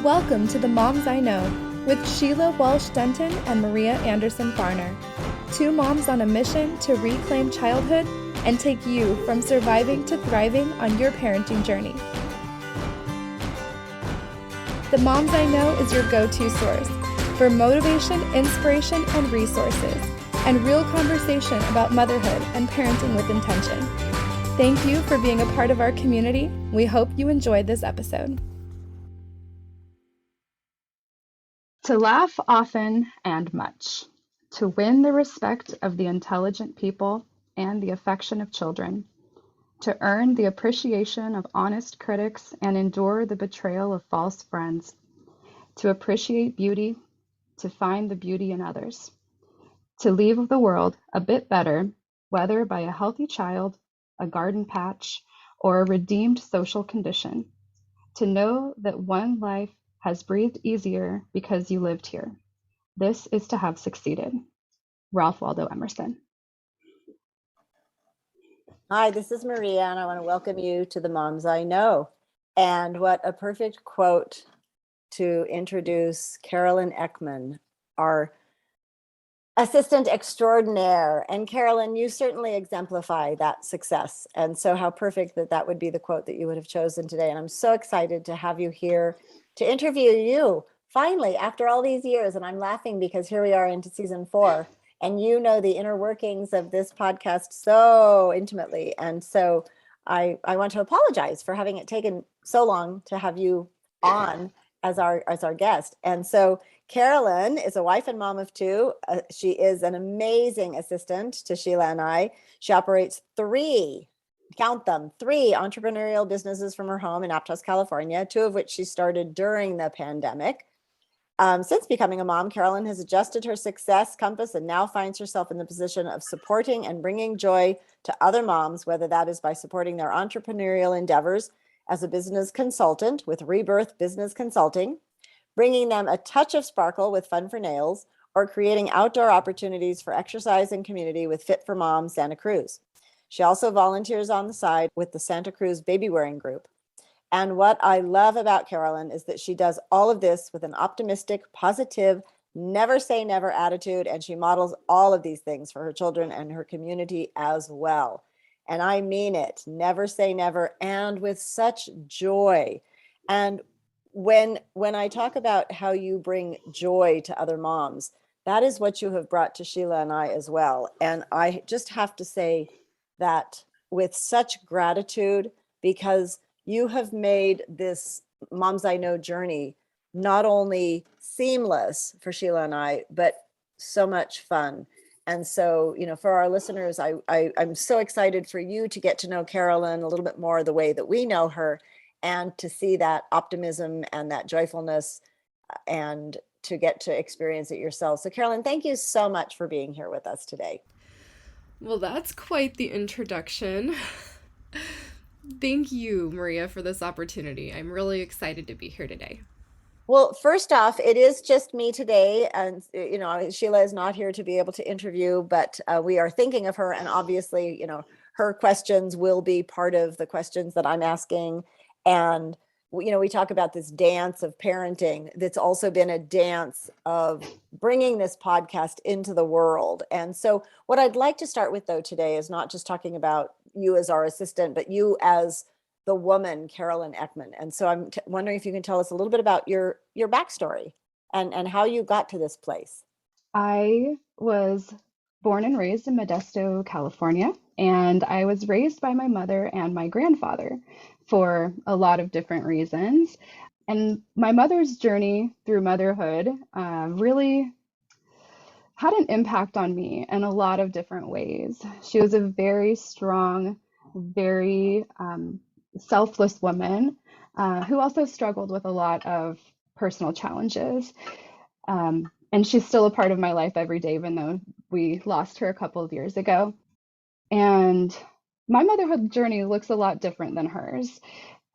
Welcome to the Moms I Know with Sheila Walsh-Denton and Maria Anderson-Farner. Two moms on a mission to reclaim childhood and take you from surviving to thriving on your parenting journey. The Moms I Know is your go-to source for motivation, inspiration, and resources, and real conversation about motherhood and parenting with intention. Thank you for being a part of our community. We hope you enjoyed this episode. To laugh often and much, to win the respect of the intelligent people and the affection of children, to earn the appreciation of honest critics and endure the betrayal of false friends, to appreciate beauty, to find the beauty in others, to leave the world a bit better, whether by a healthy child, a garden patch, or a redeemed social condition, to know that one life has breathed easier because you lived here. This is to have succeeded. Ralph Waldo Emerson. Hi, this is Maria, and I want to welcome you to the Moms I Know. And what a perfect quote to introduce Carolyn Eckman, our assistant extraordinaire. And Carolyn, you certainly exemplify that success. And so how perfect that that would be the quote that you would have chosen today. And I'm so excited to have you here to interview you finally after all these years. And I'm laughing because here we are into season 4. And you know the inner workings of this podcast so intimately. And so I want to apologize for having it taken so long to have you on as our guest. And so Carolyn is a wife and mom of 2. She is an amazing assistant to Sheila and I. She operates 3 entrepreneurial businesses from her home in Aptos, California, 2 of which she started during the pandemic. Since becoming a mom, Carolyn has adjusted her success compass and now finds herself in the position of supporting and bringing joy to other moms, whether that is by supporting their entrepreneurial endeavors as a business consultant with Rebirth Business Consulting, bringing them a touch of sparkle with Fun for Nails, or creating outdoor opportunities for exercise and community with Fit for Mom Santa Cruz. She also volunteers on the side with the Santa Cruz Baby Wearing Group. And what I love about Carolyn is that she does all of this with an optimistic, positive, never say never attitude. And she models all of these things for her children and her community as well. And I mean it, never say never, and with such joy. And when I talk about how you bring joy to other moms, that is what you have brought to Sheila and I as well. And I just have to say that with such gratitude, because you have made this Moms I Know journey not only seamless for Sheila and I, but so much fun. And so, for our listeners, I'm so excited for you to get to know Carolyn a little bit more the way that we know her, and to see that optimism and that joyfulness and to get to experience it yourself. So Carolyn, thank you so much for being here with us today. Well, that's quite the introduction. Thank you, Maria, for this opportunity. I'm really excited to be here today. Well, first off, it is just me today. And, Sheila is not here to be able to interview, but we are thinking of her. And obviously, her questions will be part of the questions that I'm asking. And, we talk about this dance of parenting that's also been a dance of bringing this podcast into the world. And so what I'd like to start with, though, today is not just talking about you as our assistant, but you as the woman, Carolyn Eckman. And so I'm wondering if you can tell us a little bit about your backstory and how you got to this place. I was born and raised in Modesto, California, and I was raised by my mother and my grandfather for a lot of different reasons. And my mother's journey through motherhood really had an impact on me in a lot of different ways. She was a very strong, very selfless woman who also struggled with a lot of personal challenges. And she's still a part of my life every day, even though we lost her a couple of years ago. And my motherhood journey looks a lot different than hers.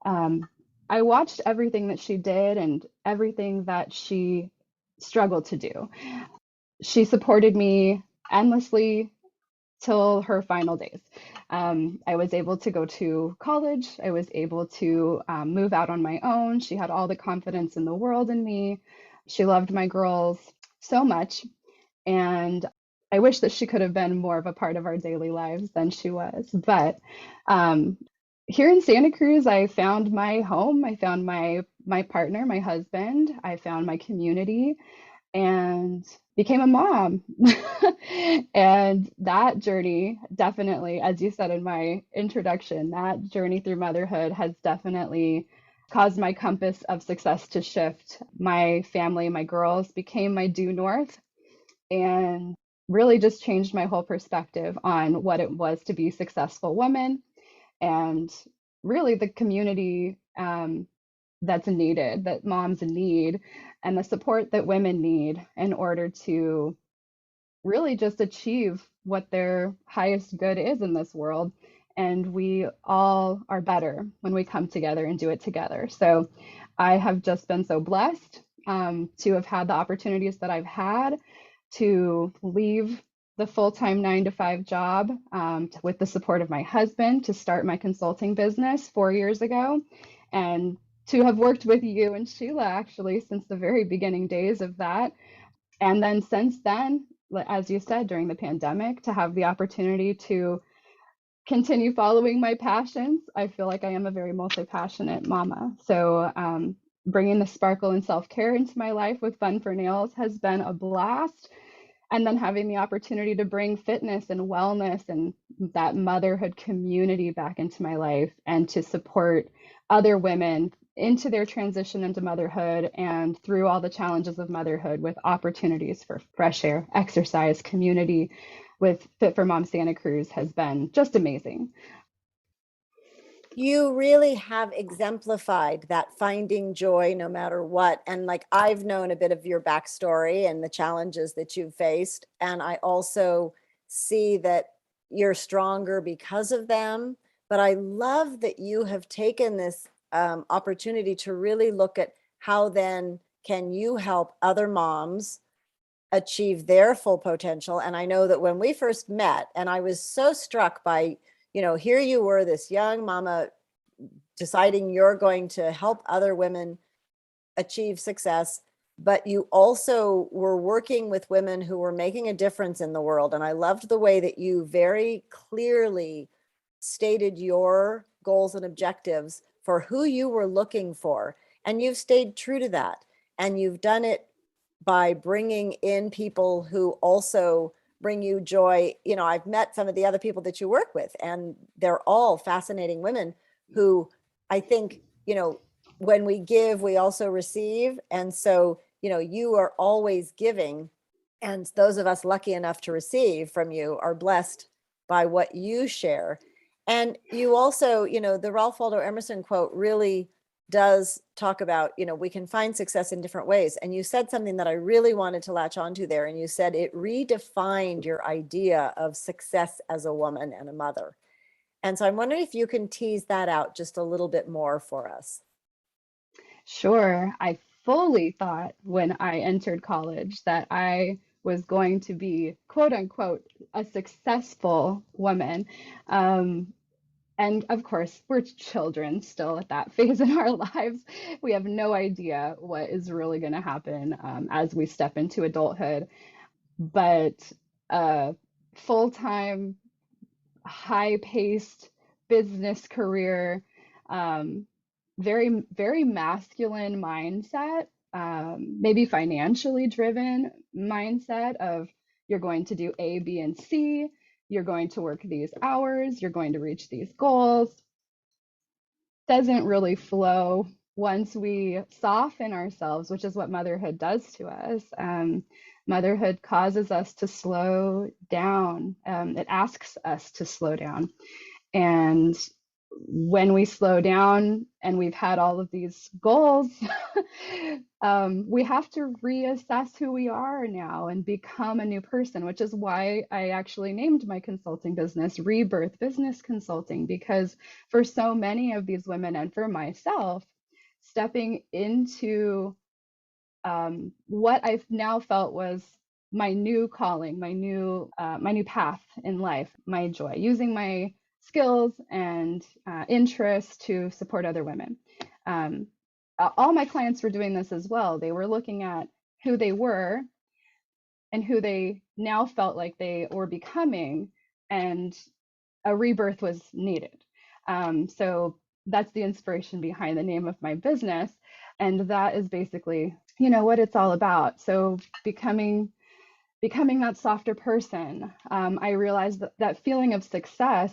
I watched everything that she did and everything that she struggled to do. She supported me endlessly till her final days. I was able to go to college. I was able to move out on my own. She had all the confidence in the world in me. She loved my girls so much. And I wish that she could have been more of a part of our daily lives than she was. But um, here in Santa Cruz, I found my home. I found my partner, my husband. I found my community and became a mom. And that journey, definitely, as you said in my introduction, that journey through motherhood has definitely caused my compass of success to shift. My family, my girls became my due north, and really just changed my whole perspective on what it was to be a successful woman, and really the community that's needed, that moms need, and the support that women need in order to really just achieve what their highest good is in this world. And we all are better when we come together and do it together. So I have just been so blessed to have had the opportunities that I've had to leave the full-time 9 to 5 job with the support of my husband to start my consulting business 4 years ago, and to have worked with you and Sheila actually since the very beginning days of that. And then since then, as you said, during the pandemic, to have the opportunity to continue following my passions. I feel like I am a very multi-passionate mama. So bringing the sparkle and self-care into my life with Fun for Nails has been a blast. And then having the opportunity to bring fitness and wellness and that motherhood community back into my life, and to support other women into their transition into motherhood and through all the challenges of motherhood with opportunities for fresh air, exercise, community with Fit for Mom Santa Cruz has been just amazing. You really have exemplified that finding joy no matter what. And like, I've known a bit of your backstory and the challenges that you've faced. And I also see that you're stronger because of them. But I love that you have taken this opportunity to really look at how then can you help other moms achieve their full potential. And I know that when we first met, and I was so struck by, here you were, this young mama deciding you're going to help other women achieve success, but you also were working with women who were making a difference in the world. And I loved the way that you very clearly stated your goals and objectives for who you were looking for. And you've stayed true to that. And you've done it by bringing in people who also bring you joy. I've met some of the other people that you work with, and they're all fascinating women who I think, when we give, we also receive. And so, you are always giving. And those of us lucky enough to receive from you are blessed by what you share. And you also, the Ralph Waldo Emerson quote really does talk about, we can find success in different ways. And you said something that I really wanted to latch onto there. And you said it redefined your idea of success as a woman and a mother. And so I'm wondering if you can tease that out just a little bit more for us. Sure. I fully thought when I entered college that I was going to be, quote unquote, a successful woman. And of course, we're children still at that phase in our lives. We have no idea what is really going to happen as we step into adulthood. But a full-time, high-paced business career, very, very masculine mindset, maybe financially driven mindset of you're going to do A, B, and C. You're going to work these hours, you're going to reach these goals, doesn't really flow once we soften ourselves, which is what motherhood does to us. Motherhood causes us to slow down. It asks us to slow down. And when we slow down and we've had all of these goals, we have to reassess who we are now and become a new person, which is why I actually named my consulting business Rebirth Business Consulting, because for so many of these women and for myself, stepping into what I've now felt was my new calling, my new path in life, my joy, using my skills and interests to support other women. All my clients were doing this as well. They were looking at who they were and who they now felt like they were becoming, and a rebirth was needed. So that's the inspiration behind the name of my business. And that is basically, what it's all about. So becoming that softer person. I realized that feeling of success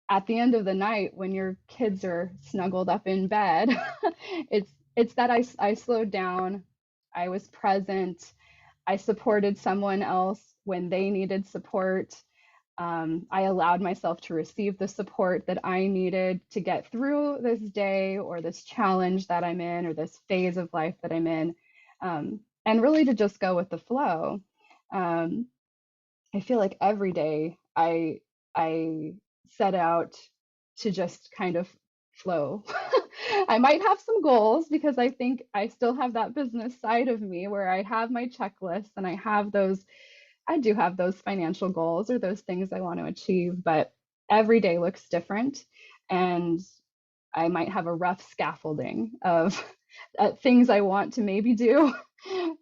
at the end of the night when your kids are snuggled up in bed, it's that I slowed down, I was present, I supported someone else when they needed support. I allowed myself to receive the support that I needed to get through this day or this challenge that I'm in or this phase of life that I'm in, and really to just go with the flow. I feel like every day I set out to just kind of flow. I might have some goals because I think I still have that business side of me where I have my checklist and I do have those financial goals or those things I want to achieve, but every day looks different. And I might have a rough scaffolding of things I want to maybe do,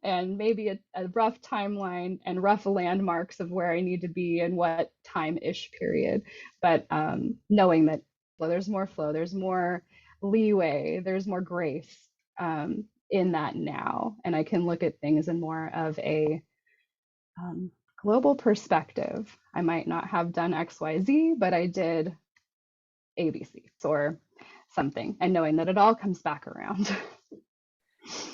and maybe a rough timeline and rough landmarks of where I need to be and what time-ish period. But knowing that, well, there's more flow, there's more leeway, there's more grace in that now. And I can look at things in more of a global perspective. I might not have done XYZ, but I did ABC or something, and knowing that it all comes back around.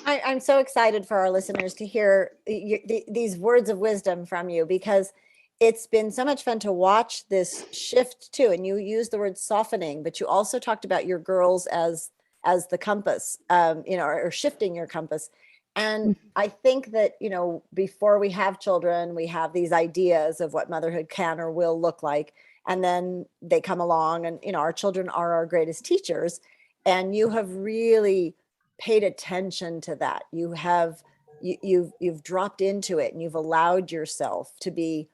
I'm so excited for our listeners to hear these words of wisdom from you, because it's been so much fun to watch this shift too. And you used the word softening, but you also talked about your girls as the compass, or shifting your compass. And I think that, before we have children, we have these ideas of what motherhood can or will look like. And then they come along and, our children are our greatest teachers. And you have really paid attention to that. You've dropped into it and you've allowed yourself to be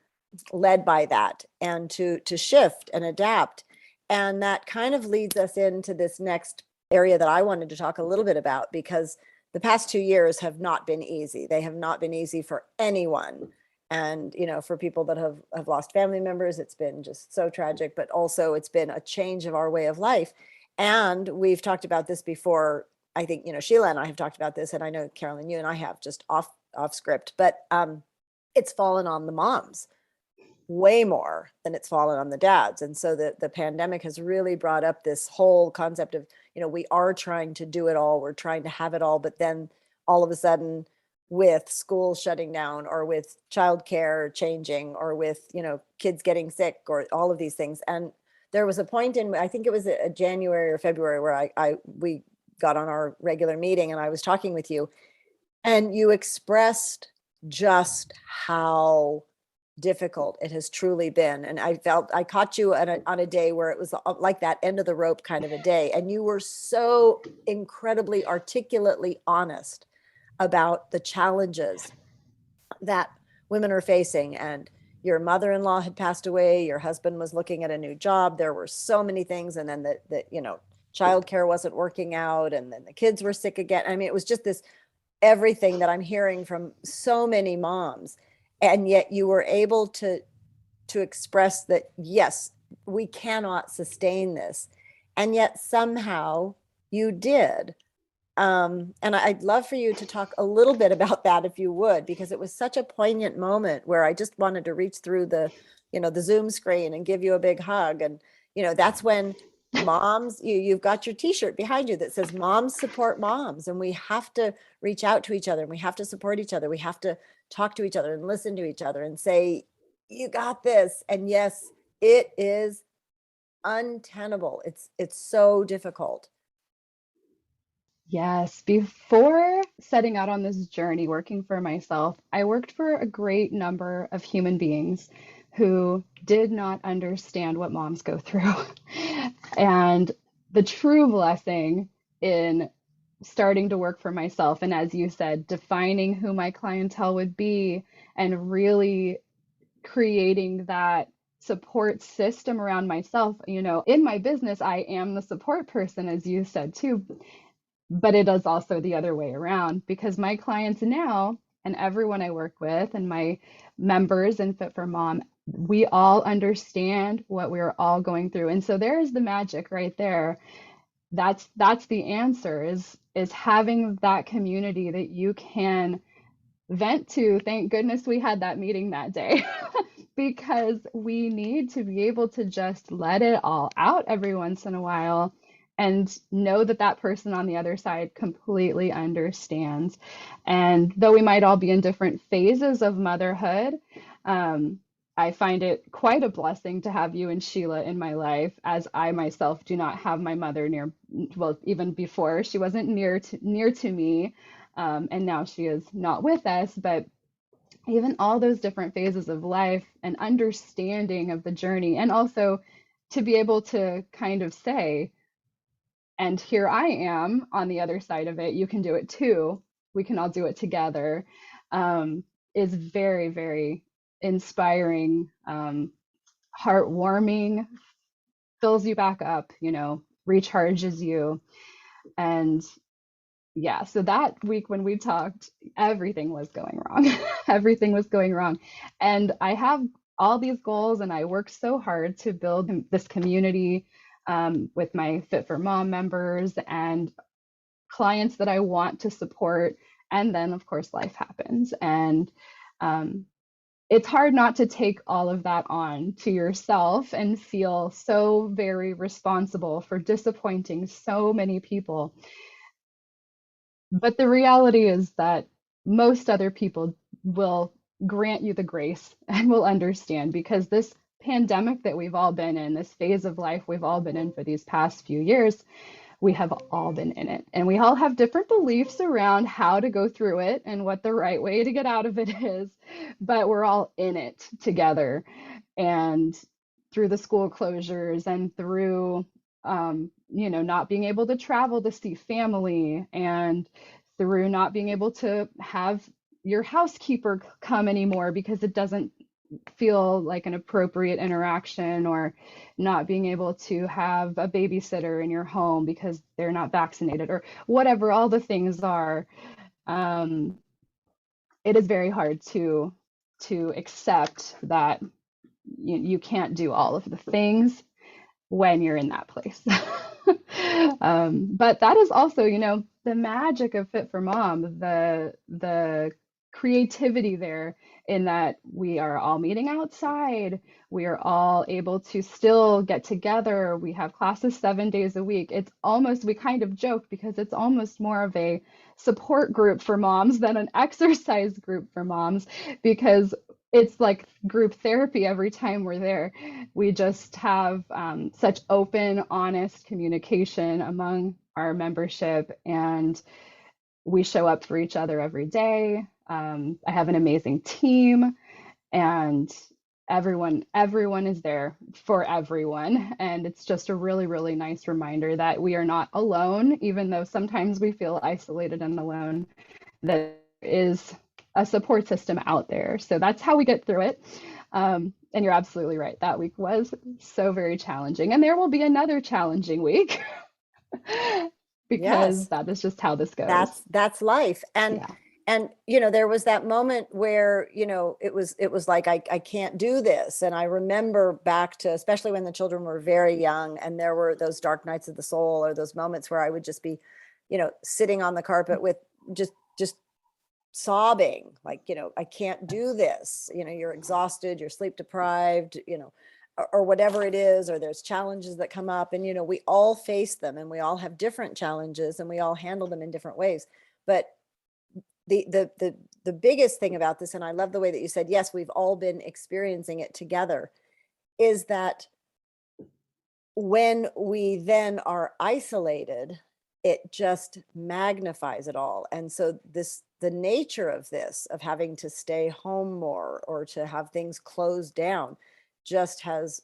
led by that and to shift and adapt. And that kind of leads us into this next area that I wanted to talk a little bit about, because the past 2 years have not been easy. They have not been easy for anyone. And, for people that have lost family members, it's been just so tragic, but also it's been a change of our way of life. And we've talked about this before. I think, Sheila and I have talked about this, and I know Carolyn, you and I have, just off script, but it's fallen on the moms way more than it's fallen on the dads. And so the pandemic has really brought up this whole concept of, we are trying to do it all. We're trying to have it all. But then all of a sudden, with school shutting down, or with childcare changing, or with, kids getting sick, or all of these things. And there was a point in, I think it was a January or February, where we got on our regular meeting and I was talking with you, and you expressed just how difficult it has truly been. And I felt I caught you on a day where it was like that end of the rope kind of a day. And you were so incredibly articulately honest about the challenges that women are facing. And your mother-in-law had passed away. Your husband was looking at a new job. There were so many things. And then childcare wasn't working out. And then the kids were sick again. I mean, it was just this, everything that I'm hearing from so many moms. And yet you were able to express that, yes, we cannot sustain this. And yet somehow you did. And I'd love for you to talk a little bit about that, if you would, because it was such a poignant moment where I just wanted to reach through the Zoom screen and give you a big hug. And, that's when moms, you've got your t-shirt behind you that says moms support moms. And we have to reach out to each other, and we have to support each other. We have to talk to each other and listen to each other and say, you got this. And yes, it is untenable. It's so difficult. Yes, before setting out on this journey working for myself, I worked for a great number of human beings who did not understand what moms go through. And the true blessing in starting to work for myself, and as you said, defining who my clientele would be and really creating that support system around myself. You know, in my business, I am the support person, as you said too, but it is also the other way around, because my clients now and everyone I work with and my members in Fit for Mom, we all understand what we're all going through. And so there's the magic right there. That's the answer, is having that community that you can vent to. Thank goodness we had that meeting that day because we need to be able to just let it all out every once in a while and know that that person on the other side completely understands. And though we might all be in different phases of motherhood, I find it quite a blessing to have you and Sheila in my life, as I myself do not have my mother near, well, even before she wasn't near to me, and now she is not with us, but even all those different phases of life and understanding of the journey, and also to be able to kind of say, and here I am on the other side of it, you can do it too, we can all do it together, is very, very inspiring, heartwarming, fills you back up, you know, recharges you. And yeah, so that week when we talked, everything was going wrong. Everything was going wrong. And I have all these goals and I worked so hard to build this community, with my Fit for Mom members and clients that I want to support. And then, of course, life happens. And it's hard not to take all of that on to yourself and feel so very responsible for disappointing so many people. But the reality is that most other people will grant you the grace and will understand, because this pandemic that we've all been in, this phase of life we've all been in for these past few years, we have all been in it. And we all have different beliefs around how to go through it and what the right way to get out of it is, but we're all in it together. And through the school closures and through, you know, not being able to travel to see family, and through not being able to have your housekeeper come anymore because it doesn't feel like an appropriate interaction, or not being able to have a babysitter in your home because they're not vaccinated, or whatever all the things are, it is very hard to accept that you can't do all of the things when you're in that place. But that is also, you know, the magic of Fit for Mom, the creativity there, in that we are all meeting outside. We are all able to still get together. We have classes 7 days a week. It's almost, we kind of joke because it's almost more of a support group for moms than an exercise group for moms, because it's like group therapy every time we're there. We just have such open, honest communication among our membership, and we show up for each other every day. I have an amazing team, and everyone is there for everyone. And it's just a really, really nice reminder that we are not alone, even though sometimes we feel isolated and alone, that there is a support system out there. So that's how we get through it. And you're absolutely right. That week was so very challenging. And there will be another challenging week because Yes, that is just how this goes. that's life. Yeah. And you know, there was that moment where, you know, it was like I can't do this. And I remember back to, especially when the children were very young, and there were those dark nights of the soul, or those moments where I would just be, you know, sitting on the carpet with just sobbing, like, you know, I can't do this. You know, you're exhausted, you're sleep deprived, you know, or whatever it is, or there's challenges that come up, and, you know, we all face them, and we all have different challenges, and we all handle them in different ways. But the biggest thing about this, and I love the way that you said, yes, we've all been experiencing it together, is that when we then are isolated, it just magnifies it all. And so the nature of this, of having to stay home more, or to have things closed down, just has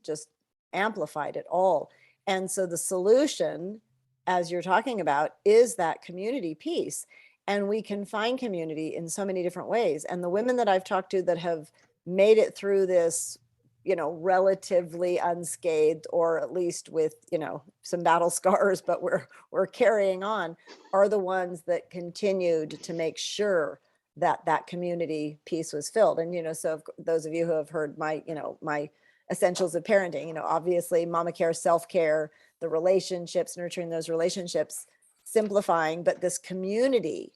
just amplified it all. And so the solution, as you're talking about, is that community piece. And we can find community in so many different ways. And the women that I've talked to that have made it through this relatively unscathed, or at least with, some battle scars, but we're carrying on, are the ones that continued to make sure that that community piece was filled. And, so those of you who have heard my essentials of parenting, obviously mama care, self-care, the relationships, nurturing those relationships, simplifying, but this community,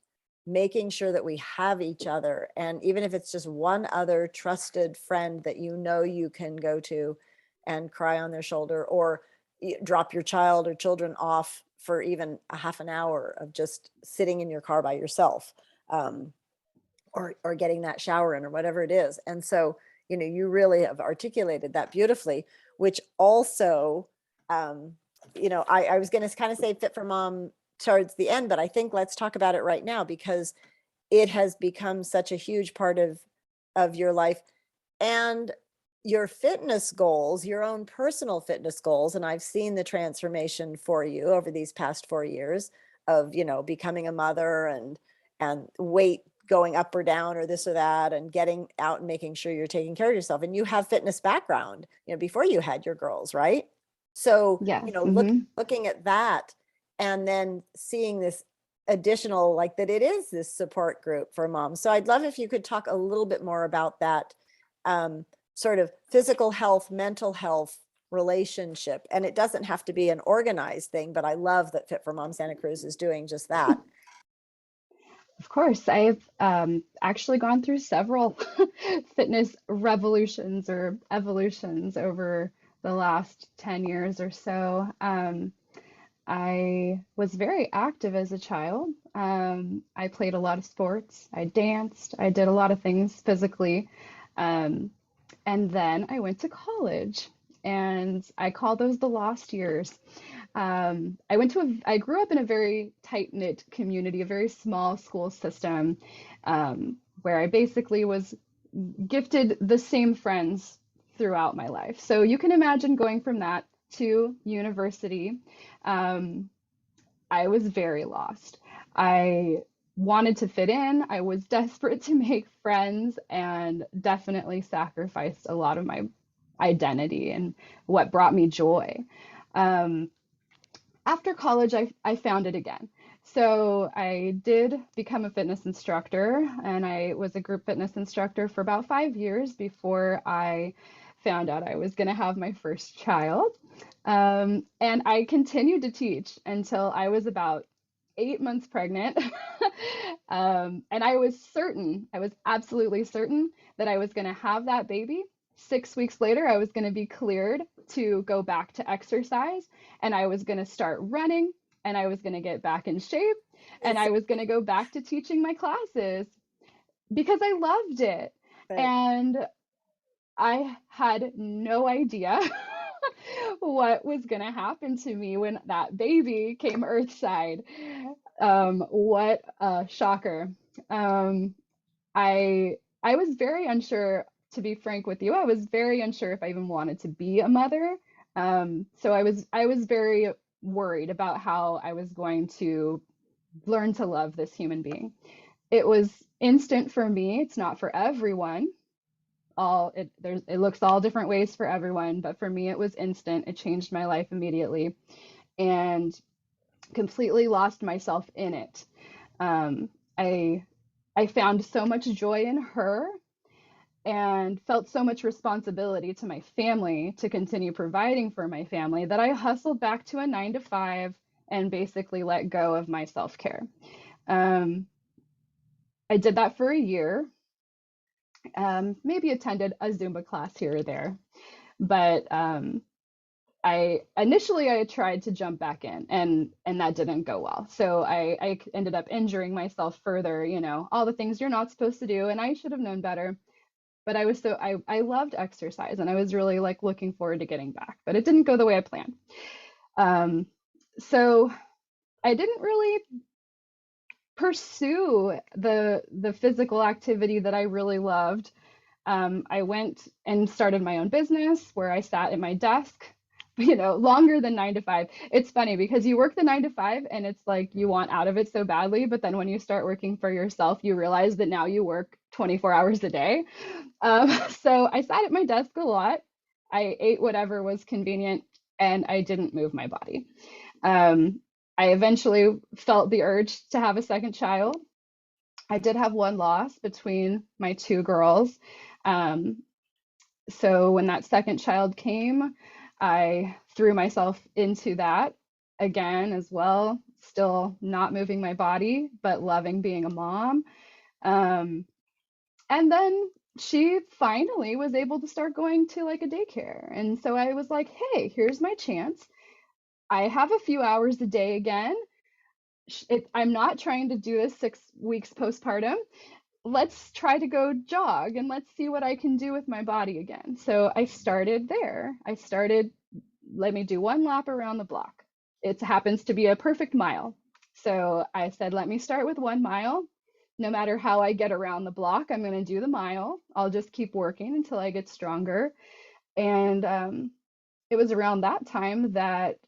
making sure that we have each other. And even if it's just one other trusted friend that you can go to and cry on their shoulder, or drop your child or children off for even a half an hour of just sitting in your car by yourself, or getting that shower in, or whatever it is. And so, you really have articulated that beautifully, which also, I was going to kind of say Fit for Mom towards the end, but I think let's talk about it right now, because it has become such a huge part of your life and your fitness goals, your own personal fitness goals. And I've seen the transformation for you over these past 4 years of, becoming a mother, and weight going up or down, or this or that, and getting out and making sure you're taking care of yourself. And you have fitness background, before you had your girls, right? So, Yes. looking at that, and then seeing this additional, like that it is this support group for moms. So I'd love if you could talk a little bit more about that, sort of physical health, mental health relationship. And it doesn't have to be an organized thing, but I love that Fit for Mom Santa Cruz is doing just that. Of course, I've actually gone through several fitness revolutions or evolutions over the last 10 years or so. I was very active as a child. I played a lot of sports. I danced. I did a lot of things physically. Um, and then I went to college, and I call those the lost years. I grew up in a very tight-knit community, a very small school system, where I basically was gifted the same friends throughout my life. So you can imagine going from that to university. Um, I was very lost. I wanted to fit in. I was desperate to make friends, and definitely sacrificed a lot of my identity and what brought me joy. Um, After college, I found it again. So I did become a fitness instructor, and I was a group fitness instructor for about 5 years before I found out I was going to have my first child. And I continued to teach until I was about 8 months pregnant. And I was absolutely certain that I was going to have that baby. 6 weeks later, I was going to be cleared to go back to exercise, and I was going to start running, and I was going to get back in shape, and I was going to go back to teaching my classes because I loved it. Right. And I had no idea what was going to happen to me when that baby came earthside. What a shocker. Um, I was very unsure, to be frank with you. I was very unsure if I even wanted to be a mother. So I was very worried about how I was going to learn to love this human being. It was instant for me. It's not for everyone. It looks all different ways for everyone, but for me it was instant. It changed my life immediately, and completely lost myself in it. Um, I I found so much joy in her, and felt so much responsibility to my family to continue providing for my family, that I hustled back to a 9 to 5 and basically let go of my self-care. Um, I did that for a year, maybe attended a Zumba class here or there, but I tried to jump back in, and that didn't go well. So I ended up injuring myself further, all the things you're not supposed to do, and I should have known better. But I loved exercise, and I was really like looking forward to getting back, but it didn't go the way I planned. Um, so I didn't really pursue the physical activity that I really loved. I went and started my own business where I sat at my desk, longer than 9 to 5. It's funny because you work the 9 to 5 and it's like you want out of it so badly, but then when you start working for yourself, you realize that now you work 24 hours a day. So I sat at my desk a lot. I ate whatever was convenient and I didn't move my body. Um, I eventually felt the urge to have a second child. I did have one loss between my two girls. Um, so when that second child came, I threw myself into that again as well, still not moving my body, but loving being a mom. Um, and then she finally was able to start going to like a daycare. And so I was like, hey, here's my chance. I have a few hours a day again. I'm not trying to do this 6 weeks postpartum. Let's try to go jog and let's see what I can do with my body again. So I started there. I started, let me do one lap around the block. It happens to be a perfect mile. So I said, let me start with 1 mile. No matter how I get around the block, I'm going to do the mile. I'll just keep working until I get stronger. And it was around that time that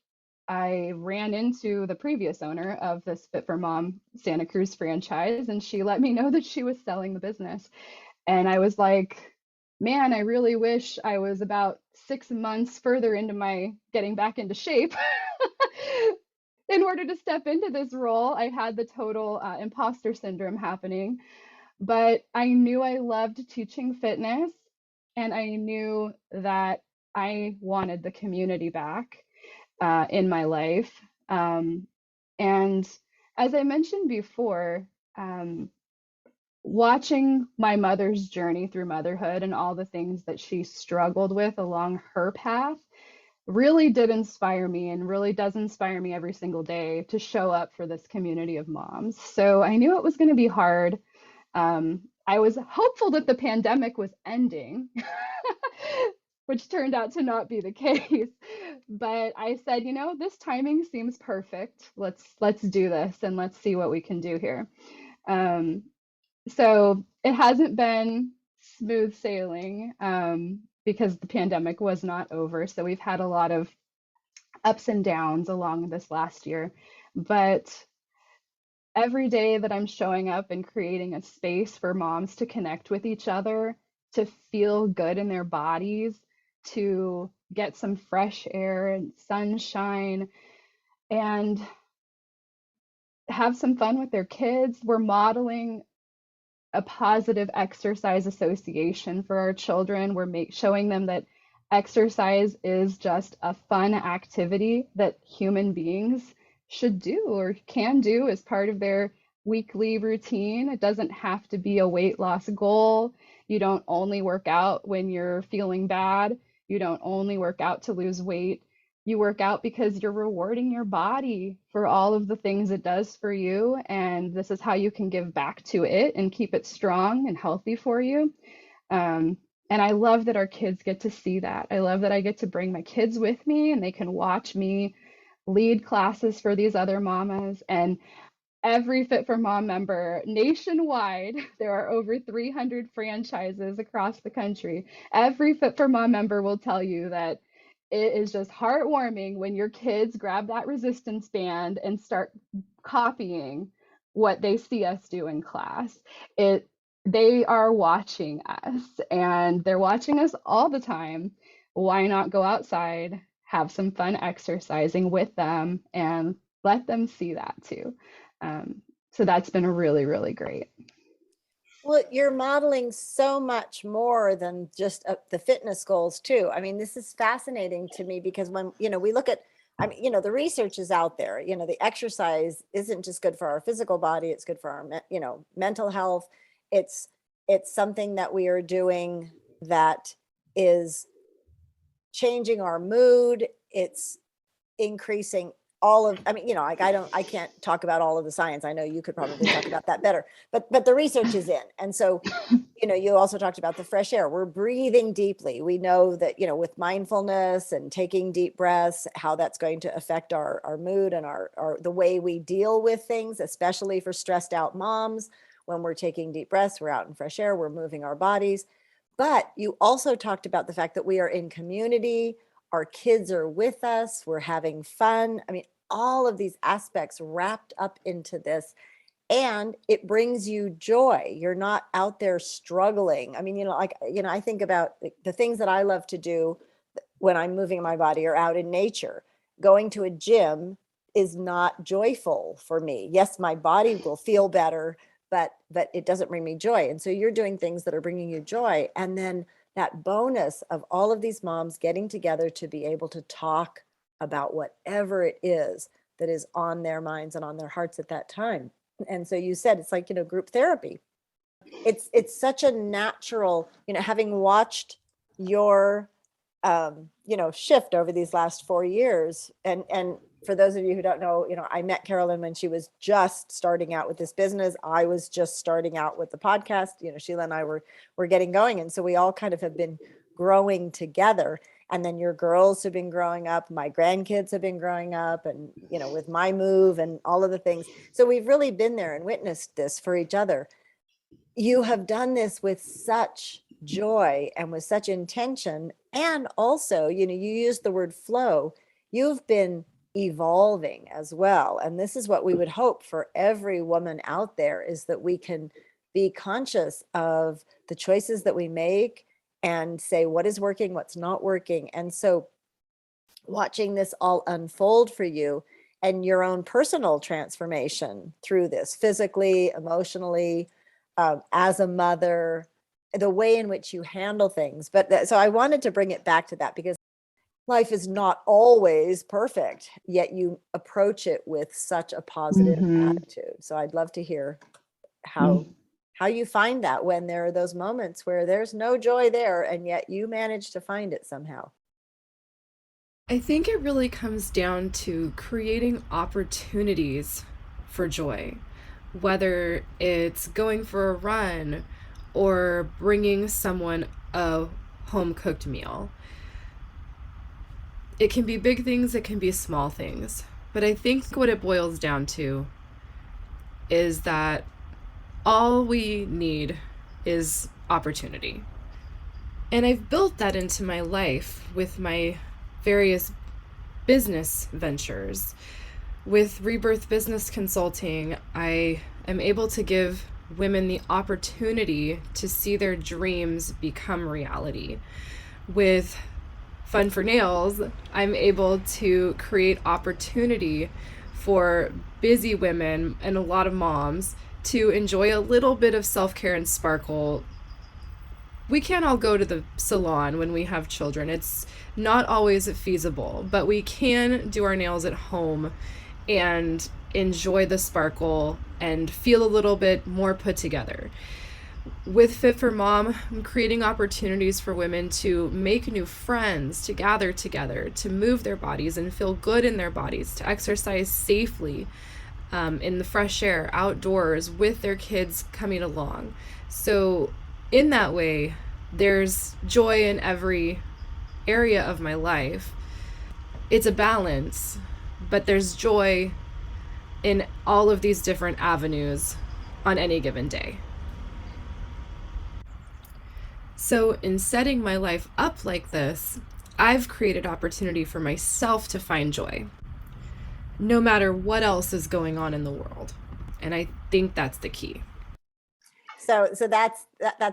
I ran into the previous owner of this Fit for Mom Santa Cruz franchise, and she let me know that she was selling the business. And I was like, man, I really wish I was about 6 months further into my getting back into shape. In order to step into this role, I had the total imposter syndrome happening. But I knew I loved teaching fitness, and I knew that I wanted the community back in my life. And as I mentioned before, watching my mother's journey through motherhood and all the things that she struggled with along her path really did inspire me and really does inspire me every single day to show up for this community of moms. So I knew it was going to be hard. I was hopeful that the pandemic was ending, which turned out to not be the case. But I said, you know, this timing seems perfect. Let's do this and let's see what we can do here. So it hasn't been smooth sailing because the pandemic was not over. So we've had a lot of ups and downs along this last year. But every day that I'm showing up and creating a space for moms to connect with each other, to feel good in their bodies, to get some fresh air and sunshine, and have some fun with their kids, we're modeling a positive exercise association for our children. We're showing them that exercise is just a fun activity that human beings should do or can do as part of their weekly routine. It doesn't have to be a weight loss goal. You don't only work out when you're feeling bad. You don't only work out to lose weight. You work out because you're rewarding your body for all of the things it does for you. And this is how you can give back to it and keep it strong and healthy for you. And I love that our kids get to see that. I love that I get to bring my kids with me and they can watch me lead classes for these other mamas. And every Fit for Mom member nationwide, there are over 300 franchises across the country. Every Fit for Mom member will tell you that it is just heartwarming when your kids grab that resistance band and start copying what they see us do in class. They are watching us and they're watching us all the time. Why not go outside, have some fun exercising with them, and let them see that too? So that's been really, really great. Well, you're modeling so much more than just the fitness goals too. I mean, this is fascinating to me because when, we look at, I mean, the research is out there, the exercise isn't just good for our physical body, it's good for our, mental health. It's something that we are doing that is changing our mood. It's increasing all of, I mean, like I can't talk about all of the science. I know you could probably talk about that better, but the research is in. And so, you also talked about the fresh air. We're breathing deeply. We know that, with mindfulness and taking deep breaths, how that's going to affect our mood and our the way we deal with things, especially for stressed out moms. When we're taking deep breaths, we're out in fresh air, we're moving our bodies. But you also talked about the fact that we are in community, our kids are with us, we're having fun. I mean, all of these aspects wrapped up into this, and it brings you joy. You're not out there struggling. I mean, I think about the things that I love to do, when I'm moving my body or out in nature. Going to a gym is not joyful for me. Yes, my body will feel better, but it doesn't bring me joy. And so you're doing things that are bringing you joy. And then that bonus of all of these moms getting together to be able to talk about whatever it is that is on their minds and on their hearts at that time. And so you said it's like, group therapy. It's such a natural, having watched your shift over these last 4 years. And for those of you who don't know, I met Carolyn when she was just starting out with this business. I was just starting out with the podcast. Sheila and I were getting going. And so we all kind of have been growing together. And then your girls have been growing up. My grandkids have been growing up, and, with my move and all of the things. So we've really been there and witnessed this for each other. You have done this with such joy and with such intention. And also, you used the word flow. You've been evolving as well. And this is what we would hope for every woman out there, is that we can be conscious of the choices that we make and say what is working, what's not working. And so watching this all unfold for you and your own personal transformation through this, physically, emotionally, as a mother, the way in which you handle things. But so I wanted to bring it back to that, because life is not always perfect, yet you approach it with such a positive attitude. So I'd love to hear how you find that when there are those moments where there's no joy there, and yet you manage to find it somehow. I think it really comes down to creating opportunities for joy, whether it's going for a run or bringing someone a home-cooked meal. It can be big things, it can be small things. But I think what it boils down to is that all we need is opportunity. And I've built that into my life with my various business ventures. With Rebirth Business Consulting, I am able to give women the opportunity to see their dreams become reality. With Fun for Nails, I'm able to create opportunity for busy women and a lot of moms to enjoy a little bit of self-care and sparkle. We can't all go to the salon when we have children. It's not always feasible, but we can do our nails at home and enjoy the sparkle and feel a little bit more put together. With Fit for Mom, I'm creating opportunities for women to make new friends, to gather together, to move their bodies and feel good in their bodies, to exercise safely in the fresh air, outdoors, with their kids coming along. So in that way, there's joy in every area of my life. It's a balance, but there's joy in all of these different avenues on any given day. So in setting my life up like this, I've created opportunity for myself to find joy, no matter what else is going on in the world. And I think that's the key. So that's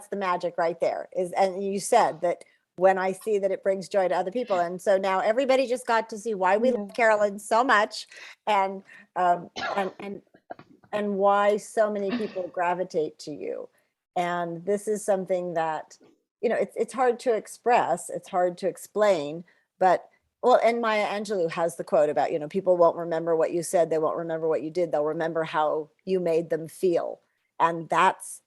the magic right there. And you said that when I see that it brings joy to other people. And so now everybody just got to see why we love Carolyn so much, and why so many people gravitate to you. And this is something that, it's hard to express, it's hard to explain, but and Maya Angelou has the quote about, people won't remember what you said, they won't remember what you did, they'll remember how you made them feel. And that's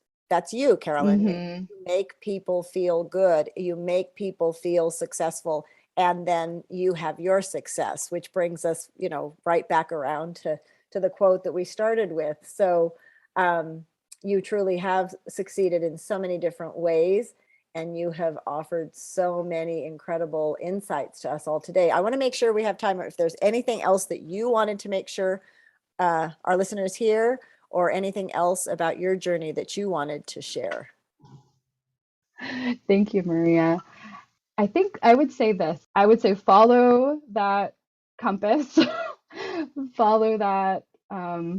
you, Carolyn. You make people feel good. You make people feel successful. And then you have your success, which brings us, right back around to the quote that we started with. So you truly have succeeded in so many different ways. And you have offered so many incredible insights to us all today. I want to make sure we have time if there's anything else that you wanted to make sure our listeners hear, or anything else about your journey that you wanted to share. Thank you, Maria. I think I would say this. I would say follow that compass, follow that,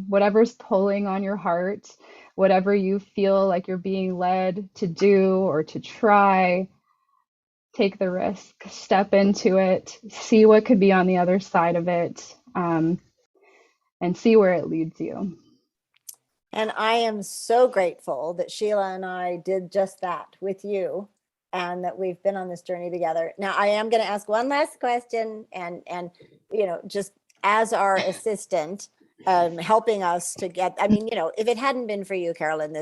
whatever's pulling on your heart, whatever you feel like you're being led to do or to try. take the risk, step into it, see what could be on the other side of it, and see where it leads you. And I am so grateful that Sheila and I did just that with you, and that we've been on this journey together. Now, I am going to ask one last question, and just as our assistant, helping us to get. I mean, if it hadn't been for you, Carolyn,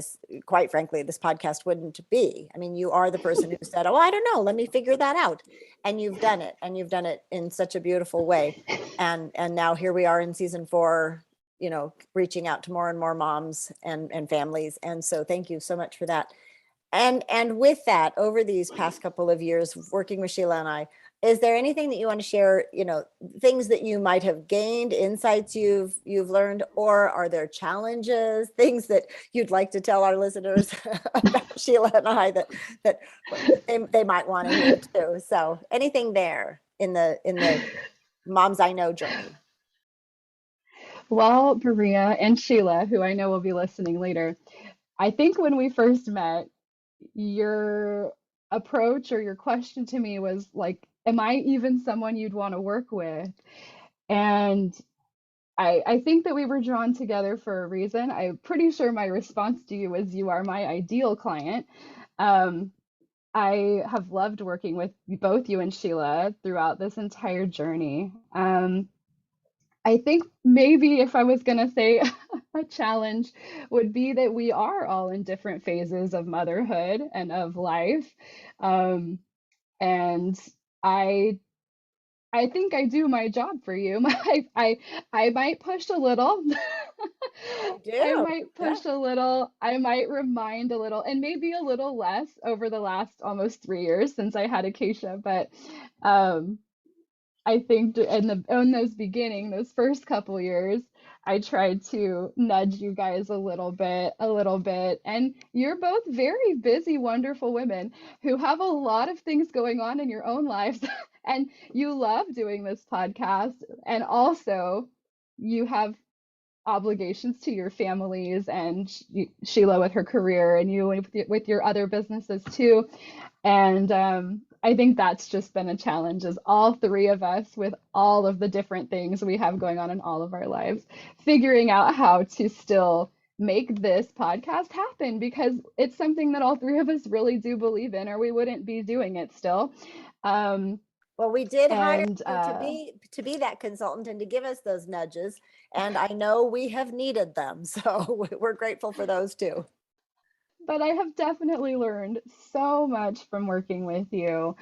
quite frankly, this podcast wouldn't be. I mean, you are the person who said, "Oh, I don't know, let me figure that out," and you've done it, and you've done it in such a beautiful way. And now here we are in season 4. Reaching out to more and more moms and families. And so thank you so much for that. And with that, over these past couple of years working with Sheila and I, is there anything that you want to share, things that you might have gained, insights you've learned, or are there challenges, things that you'd like to tell our listeners about Sheila and I that they might want to hear too? So anything there in the Moms I Know journey? Well, Maria and Sheila, who I know will be listening later, I think when we first met, your approach or your question to me was like, am I even someone you'd want to work with? And I think that we were drawn together for a reason. I'm pretty sure my response to you was, you are my ideal client. I have loved working with both you and Sheila throughout this entire journey. I think maybe if I was going to say a challenge would be that we are all in different phases of motherhood and of life. And I I think I do my job for you. I might push a little. You I do. might Yeah. push a little. I might remind a little, and maybe a little less over the last almost 3 years since I had Acacia. But um, I think in those first couple years, I tried to nudge you guys a little bit. And you're both very busy, wonderful women who have a lot of things going on in your own lives. And you love doing this podcast. And also, you have obligations to your families, and Sheila with her career, and you with your other businesses too. And I think that's just been a challenge, is all three of us with all of the different things we have going on in all of our lives, figuring out how to still make this podcast happen, because it's something that all three of us really do believe in, or we wouldn't be doing it still. Um, Well, we did hire and you to be that consultant and to give us those nudges, and I know we have needed them, so we're grateful for those too. But I have definitely learned so much from working with you.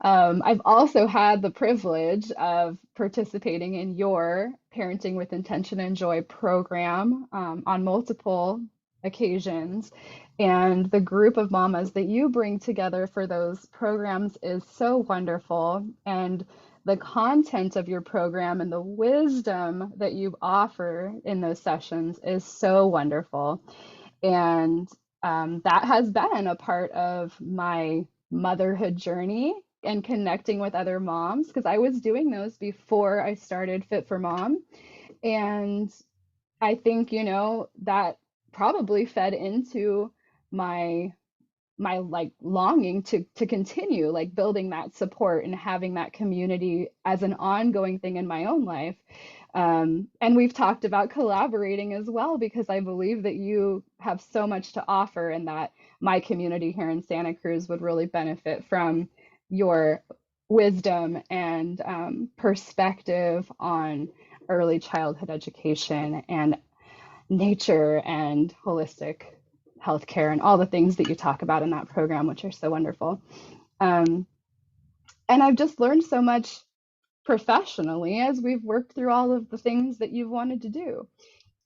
I've also had the privilege of participating in your Parenting with Intention and Joy program on multiple occasions. And the group of mamas that you bring together for those programs is so wonderful. And the content of your program and the wisdom that you offer in those sessions is so wonderful. And that has been a part of my motherhood journey and connecting with other moms, because I was doing those before I started Fit for Mom. And I think, that probably fed into my like longing to continue like building that support and having that community as an ongoing thing in my own life. And we've talked about collaborating as well, because I believe that you have so much to offer, and that my community here in Santa Cruz would really benefit from your wisdom and perspective on early childhood education and nature and holistic healthcare and all the things that you talk about in that program, which are so wonderful. And I've just learned so much professionally as we've worked through all of the things that you've wanted to do,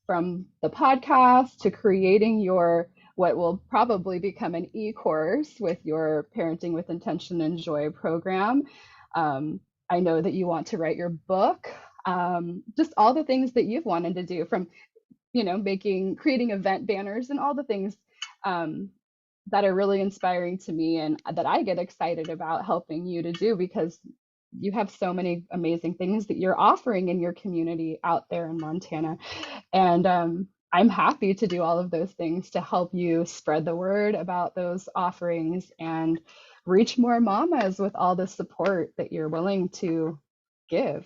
from the podcast to creating your what will probably become an e-course with your Parenting with Intention and Joy program. I know that you want to write your book, just all the things that you've wanted to do, from creating event banners and all the things that are really inspiring to me, and that I get excited about helping you to do, because you have so many amazing things that you're offering in your community out there in Montana. And I'm happy to do all of those things to help you spread the word about those offerings and reach more mamas with all the support that you're willing to give.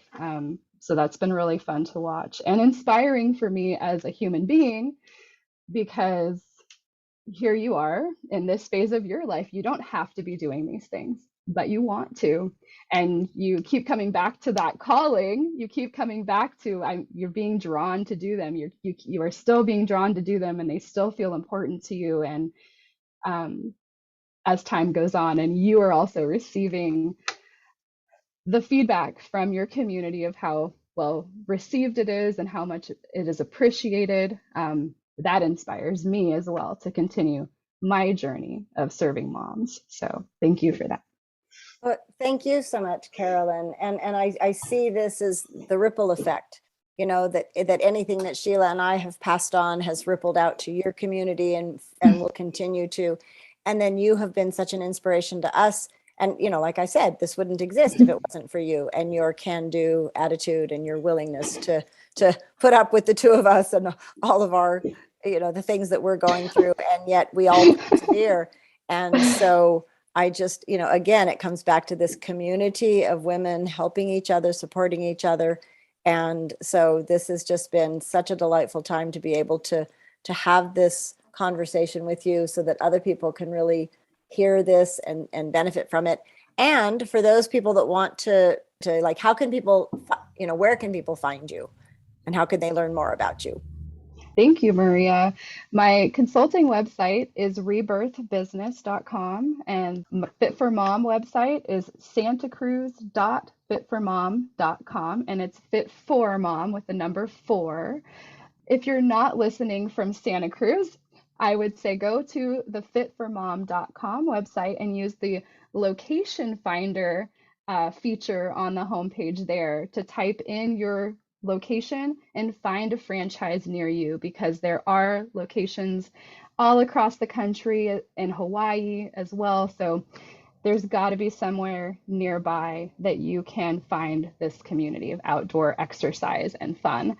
So that's been really fun to watch and inspiring for me as a human being, because here you are in this phase of your life. You don't have to be doing these things, but you want to. And you keep coming back to that calling. You keep coming back to you're being drawn to do them. You are still being drawn to do them, and they still feel important to you. And as time goes on, and you are also receiving the feedback from your community of how well received it is and how much it is appreciated, that inspires me as well to continue my journey of serving moms. So thank you for that. Well, thank you so much, Carolyn. And I see this as the ripple effect, that anything that Sheila and I have passed on has rippled out to your community and will continue to. And then you have been such an inspiration to us. And, like I said, this wouldn't exist if it wasn't for you and your can-do attitude and your willingness to put up with the two of us and all of our, the things that we're going through. And yet we all persevere. And so I just, again, it comes back to this community of women helping each other, supporting each other. And so this has just been such a delightful time to be able to have this conversation with you so that other people can really hear this and benefit from it. And for those people that want to like, how can people, where can people find you and how can they learn more about you? Thank you, Maria. My consulting website is rebirthbusiness.com, and Fit for Mom website is santacruz.fitformom.com, and it's Fit for Mom with the number 4. If you're not listening from Santa Cruz, I would say go to the fitformom.com website and use the location finder feature on the homepage there to type in your location and find a franchise near you, because there are locations all across the country, in Hawaii as well. So there's got to be somewhere nearby that you can find this community of outdoor exercise and fun.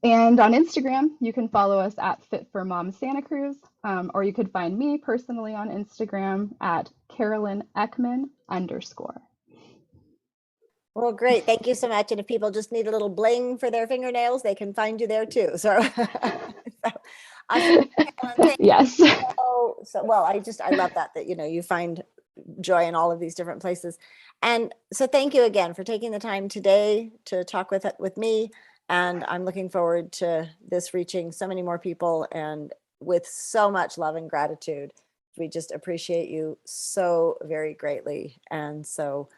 And on Instagram, you can follow us at Fit for Mom Santa Cruz, or you could find me personally on Instagram at Carolyn Eckman _. Well, great. Thank you so much. And if people just need a little bling for their fingernails, they can find you there too. So, yes. Well, I love that you find joy in all of these different places. And so thank you again for taking the time today to talk with me. And I'm looking forward to this reaching so many more people, and with so much love and gratitude. We just appreciate you so very greatly. And so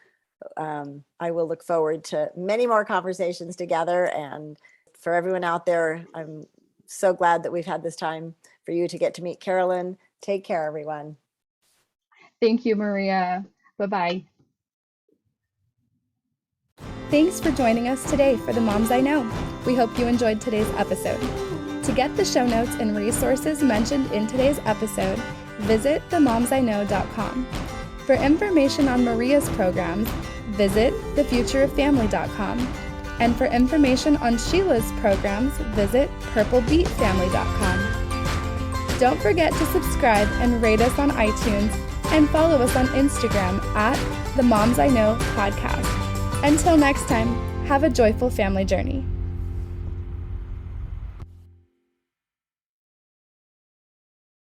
I will look forward to many more conversations together. And for everyone out there, I'm so glad that we've had this time for you to get to meet Carolyn. Take care, everyone. Thank you, Maria. Bye-bye. Thanks for joining us today for the Moms I Know. We hope you enjoyed today's episode. To get the show notes and resources mentioned in today's episode, visit themomsiknow.com. For information on Maria's programs, visit thefutureoffamily.com. And for information on Sheila's programs, visit purplebeatfamily.com. Don't forget to subscribe and rate us on iTunes, and follow us on Instagram at The Moms I Know Podcast. Until next time, have a joyful family journey.